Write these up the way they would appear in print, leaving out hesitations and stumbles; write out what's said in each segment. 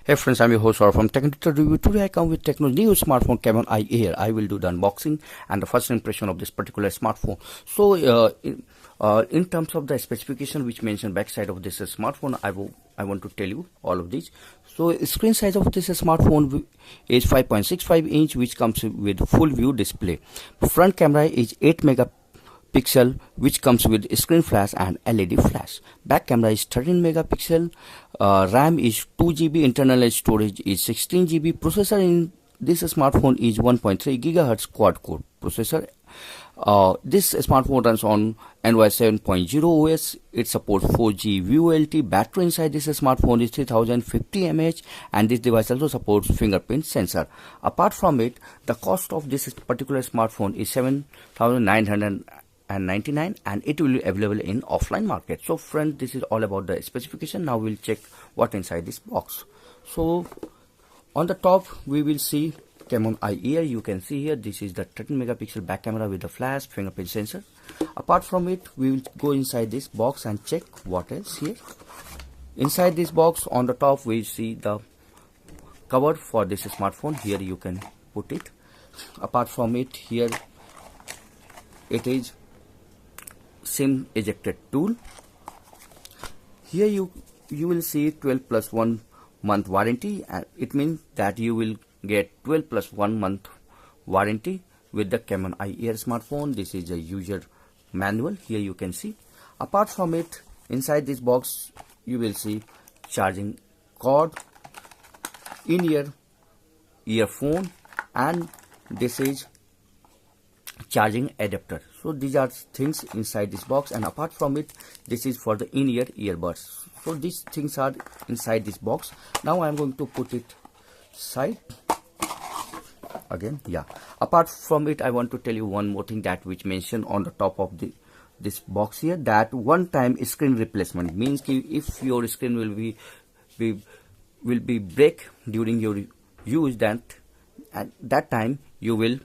Hey friends, I'm your host or from Technuter Review. Today I come with Tecno's new smartphone Camon I Air. I will do the unboxing and the first impression of this particular smartphone. So in terms of the specification which mentioned backside of this smartphone, I want to tell you all of these. So screen size of this smartphone is 5.65 inch, which comes with full view display. Front camera is 8 megapixel, which comes with screen flash and LED flash. Back camera is 13 megapixel. RAM is 2 GB. Internal storage is 16 GB. Processor in this smartphone is 1.3 gigahertz quad core processor. This smartphone runs on Android 7.0 OS. It supports 4G VoLTE. Battery inside this smartphone is 3050 mAh, and this device also supports fingerprint sensor. Apart from it, the cost of this particular smartphone is 7,999, and it will be available in offline market. So friends, this is all about the specification. Now we'll check what inside this box. So on the top we will see Camon I Air. You can see here this is the 13 megapixel back camera with the flash fingerprint sensor. Apart from it, we will go inside this box and check what else here. Inside this box on the top we see the cover for this smartphone. Here you can put it. Apart from it, here it is SIM ejected tool. Here you will see 12 plus 1 month warranty, and it means that you will get 12 plus 1 month warranty with the Camon I Air smartphone. This is a user manual. Here you can see. Apart from it, inside this box you will see charging cord, in-ear earphone, and this is charging adapter. So these are things inside this box, and apart from it, this is for the in-ear earbuds. So these things are inside this box. Now I am going to put it side again. Apart from it, I want to tell you one more thing that which mentioned on the top of this box here, that one time screen replacement means if your screen will be break during your use, that at that time you will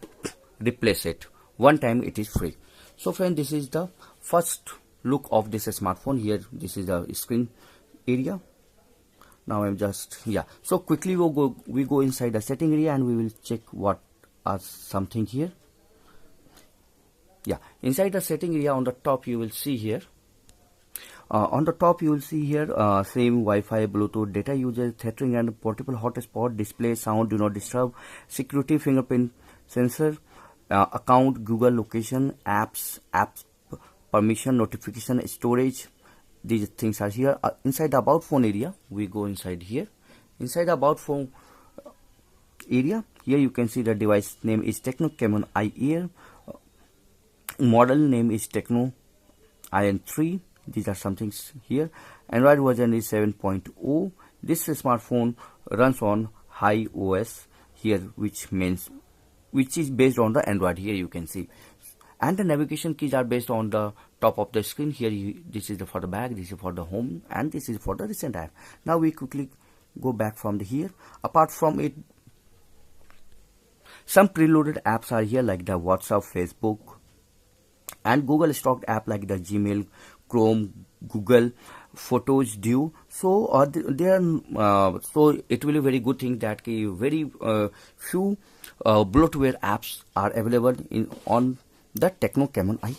replace it. One time it is free. So friend, this is the first look of this smartphone. Here this is the screen area. Now I'm just so quickly we go inside the setting area and we will check what are something here. Inside the setting area, on the top you will see here same Wi-Fi, Bluetooth, data usage, tethering and portable hotspot, display, sound, do not disturb, security, fingerprint sensor, account, Google location, apps permission, notification, storage. These things are here. Inside the about phone area, we go inside here. Inside the about phone area, here you can see the device name is Tecno Camon I Air. Model name is Tecno IN3. These are some things here. Android version is 7.0. This smartphone runs on high OS here, which is based on the Android. Here you can see, and the navigation keys are based on the top of the screen. Here this is for the back, this is for the home, and this is for the recent app. Now we quickly go back from here. Apart from it, some preloaded apps are here like the WhatsApp, Facebook, and Google stocked app like the Gmail, Chrome, Google Photos, Due. So so it will be very good thing that very few bloatware apps are available on the Tecno Camon I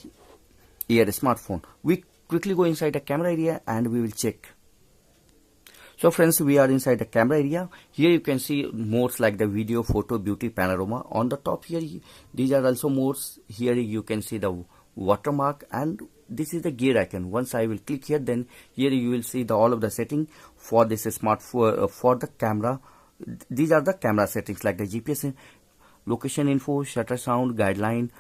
Air smartphone. We quickly go inside the camera area and we will check. So friends, we are inside the camera area. Here you can see modes like the video, photo, beauty, panorama. On the top here, these are also modes. Here you can see the watermark, and this is the gear icon. Once I will click here, then here you will see all of the setting for this smartphone for the camera. These are the camera settings like the GPS, location info, shutter sound, guideline,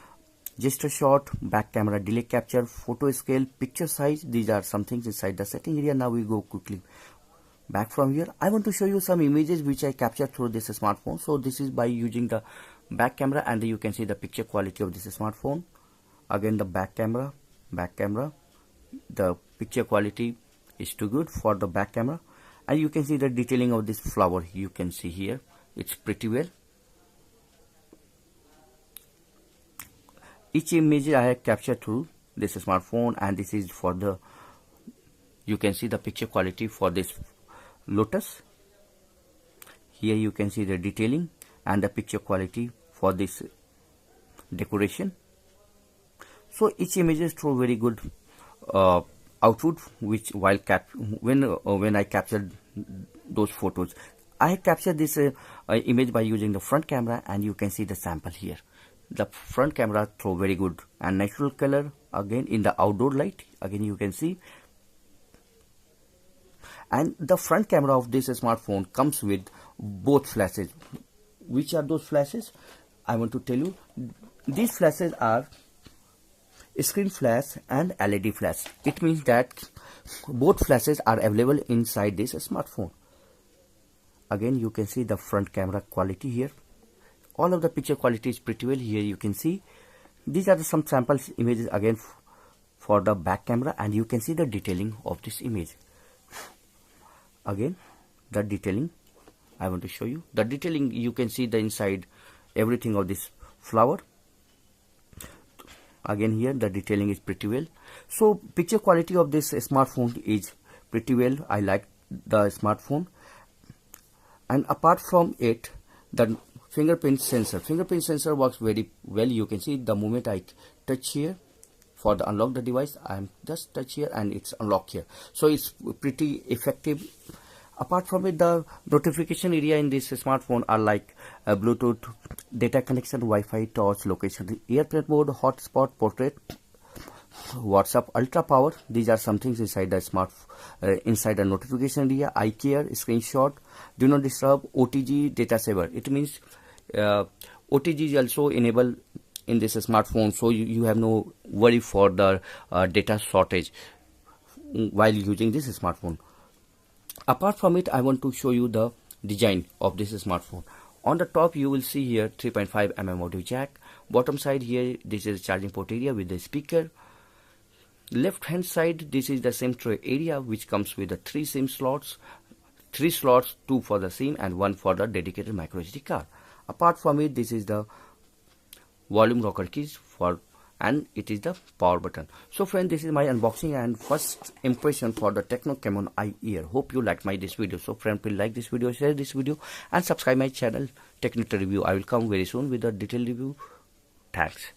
gesture shot, back camera, delay capture, photo scale, picture size. These are some things inside the setting area. Now we go quickly back from here. I want to show you some images which I captured through this smartphone. So this is by using the back camera, and you can see the picture quality of this smartphone. Again the back camera, the picture quality is too good for the back camera, and you can see the detailing of this flower. You can see here it's pretty well. Each image I have captured through this smartphone, and this is for the, you can see the picture quality for this Lotus. Here you can see the detailing and the picture quality for this decoration. So each images throw very good output, which while when I captured those photos. I captured this image by using the front camera, and you can see the sample here. The front camera throw very good and natural color again in the outdoor light. Again you can see. And the front camera of this smartphone comes with both flashes. Which are those flashes? I want to tell you. These flashes are screen flash and LED flash. It means that both flashes are available inside this smartphone. Again you can see the front camera quality here. All of the picture quality is pretty well. Here you can see these are some sample images again for the back camera, and you can see the detailing of this image. Again the detailing I want to show you. The detailing, you can see the inside everything of this flower. Again here the detailing is pretty well. So picture quality of this smartphone is pretty well. I like the smartphone. And apart from it, the fingerprint sensor works very well. You can see the moment I touch here for the unlock the device, I am just touch here and it's unlocked here. So it's pretty effective. Apart from it, the notification area in this smartphone are like Bluetooth, data connection, Wi-Fi, torch, location, airplane mode, hotspot, portrait, WhatsApp, ultra power. These are some things inside the inside the notification area. I care, screenshot, do not disturb, OTG, data saver. It means OTG is also enabled in this smartphone, so you have no worry for the data shortage while using this smartphone. Apart from it, I want to show you the design of this smartphone. On the top you will see here 3.5 mm audio jack. Bottom side here, this is charging port area with the speaker. Left hand side, this is the SIM tray area, which comes with the 3 SIM slots. 3 slots, 2 for the SIM and 1 for the dedicated micro SD card. Apart from it, this is the volume rocker keys and it is the power button. So friend, this is my unboxing and first impression for the Tecno Camon IE. Hope you liked this video. So friend, please like this video, share this video and subscribe my channel Technuter Review. I will come very soon with a detailed review. Thanks.